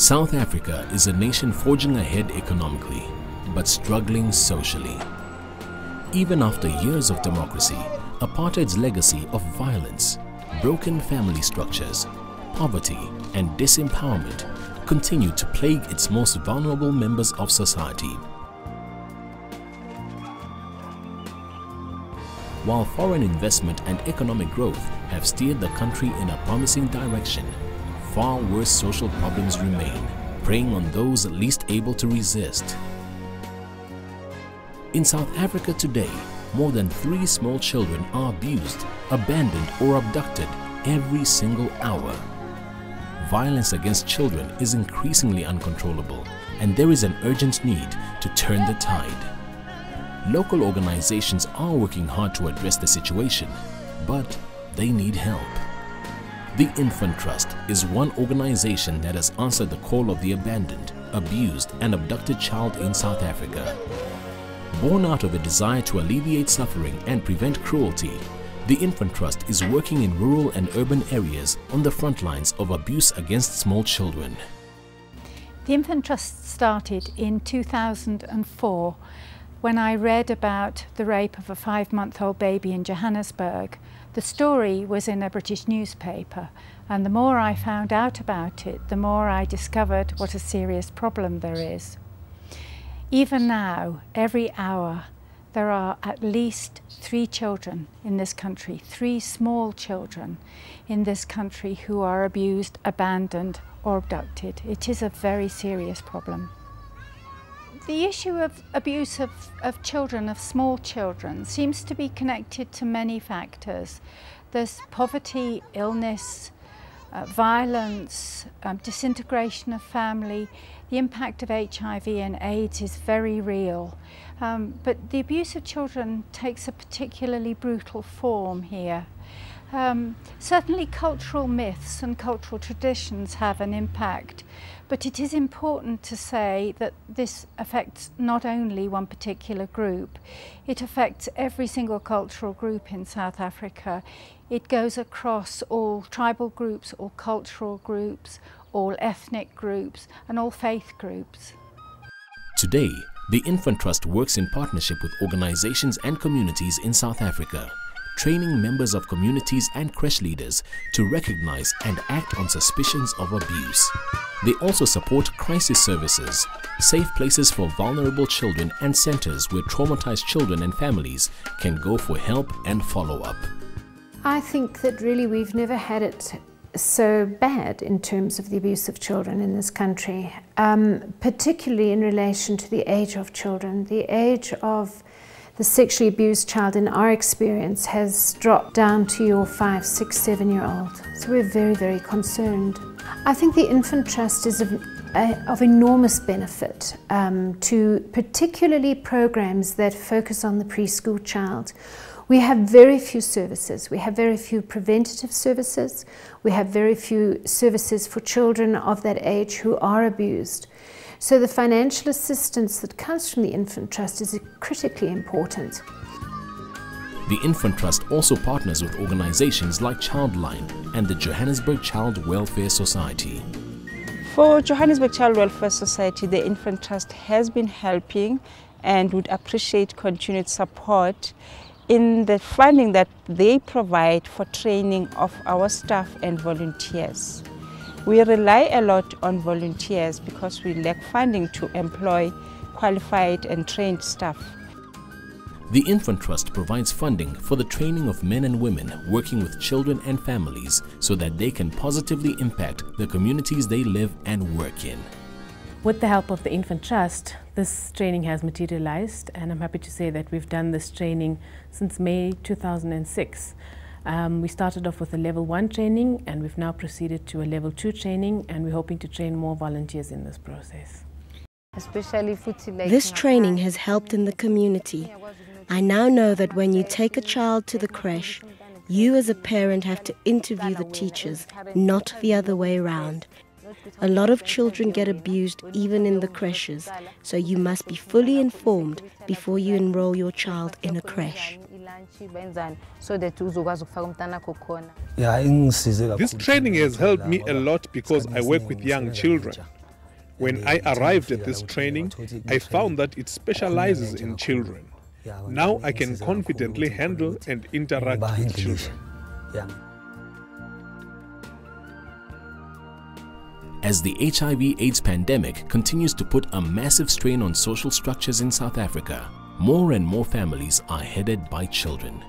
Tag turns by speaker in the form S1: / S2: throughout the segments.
S1: South Africa is a nation forging ahead economically, but struggling socially. Even after years of democracy, apartheid's legacy of violence, broken family structures, poverty and disempowerment continue to plague its most vulnerable members of society. While foreign investment and economic growth have steered the country in a promising direction, far worse social problems remain, preying on those least able to resist. In South Africa today, more than 3 small children are abused, abandoned or abducted every single hour. Violence against children is increasingly uncontrollable, and there is an urgent need to turn the tide. Local organizations are working hard to address the situation, but they need help. The Infant Trust is one organization that has answered the call of the abandoned, abused and abducted child in South Africa. Born out of a desire to alleviate suffering and prevent cruelty, the Infant Trust is working in rural and urban areas on the front lines of abuse against small children.
S2: The Infant Trust started in 2004 when I read about the rape of a 5-month-old baby in Johannesburg. The story was in a British newspaper, and the more I found out about it, the more I discovered what a serious problem there is. Even now, every hour, there are at least 3 children in this country, 3 small children in this country who are abused, abandoned or abducted. It is a very serious problem. The issue of abuse of children, of small children, seems to be connected to many factors. There's poverty, illness, violence, disintegration of family. The impact of HIV and AIDS is very real. But the abuse of children takes a particularly brutal form here. Certainly cultural myths and cultural traditions have an impact, but it is important to say that this affects not only one particular group, it affects every single cultural group in South Africa. It goes across all tribal groups, all cultural groups, all ethnic groups and all faith groups.
S1: Today, the Infant Trust works in partnership with organizations and communities in South Africa, training members of communities and creche leaders to recognize and act on suspicions of abuse. They also support crisis services, safe places for vulnerable children and centers where traumatized children and families can go for help and follow-up.
S3: I think that really we've never had it so bad in terms of the abuse of children in this country, particularly in relation to the age of children. The age of the sexually abused child in our experience has dropped down to your 5, 6, 7-year-old. So we're very, very concerned. I think the Infant Trust is of enormous benefit to particularly programs that focus on the preschool child. We have very few services. We have very few preventative services. We have very few services for children of that age who are abused. So the financial assistance that comes from the Infant Trust is critically important.
S1: The Infant Trust also partners with organizations like Childline and the Johannesburg Child Welfare Society.
S4: For Johannesburg Child Welfare Society, the Infant Trust has been helping and would appreciate continued support in the funding that they provide for training of our staff and volunteers. We rely a lot on volunteers because we lack funding to employ qualified and trained staff.
S1: The Infant Trust provides funding for the training of men and women working with children and families so that they can positively impact the communities they live and work in.
S5: With the help of the Infant Trust, this training has materialized, and I'm happy to say that we've done this training since May 2006. We started off with a level 1 training, and we've now proceeded to a level 2 training, and we're hoping to train more volunteers in this process.
S6: This training has helped in the community. I now know that when you take a child to the creche, you as a parent have to interview the teachers, not the other way around. A lot of children get abused even in the creches, so you must be fully informed before you enroll your child in a creche.
S7: This training has helped me a lot because I work with young children. When I arrived at this training, I found that it specializes in children. Now I can confidently handle and interact with children.
S1: As the HIV/AIDS pandemic continues to put a massive strain on social structures in South Africa, more and more families are headed by children.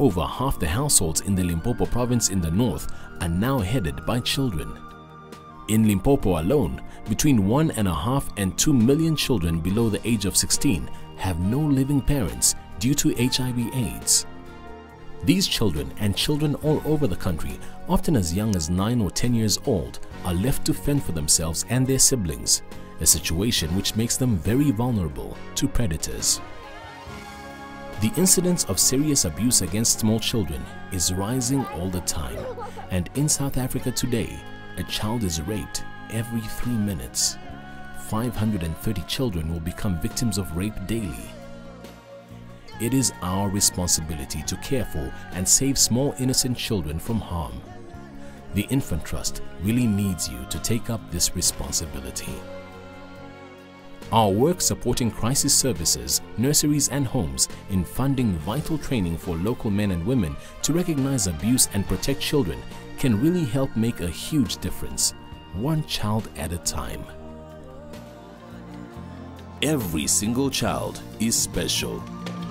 S1: Over half the households in the Limpopo province in the north are now headed by children. In Limpopo alone, between 1.5 and 2 million children below the age of 16 have no living parents due to HIV/AIDS. These children and children all over the country, often as young as 9 or 10 years old, are left to fend for themselves and their siblings, a situation which makes them very vulnerable to predators. The incidence of serious abuse against small children is rising all the time, and in South Africa today, a child is raped every 3 minutes. 530 children will become victims of rape daily. It is our responsibility to care for and save small innocent children from harm. The Infant Trust really needs you to take up this responsibility. Our work supporting crisis services, nurseries and homes in funding vital training for local men and women to recognize abuse and protect children can really help make a huge difference, one child at a time.
S8: Every single child is special.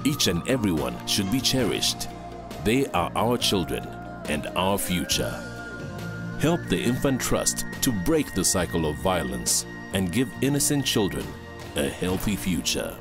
S8: Each and every one should be cherished. They are our children and our future. Help the Infant Trust to break the cycle of violence and give innocent children a healthy future.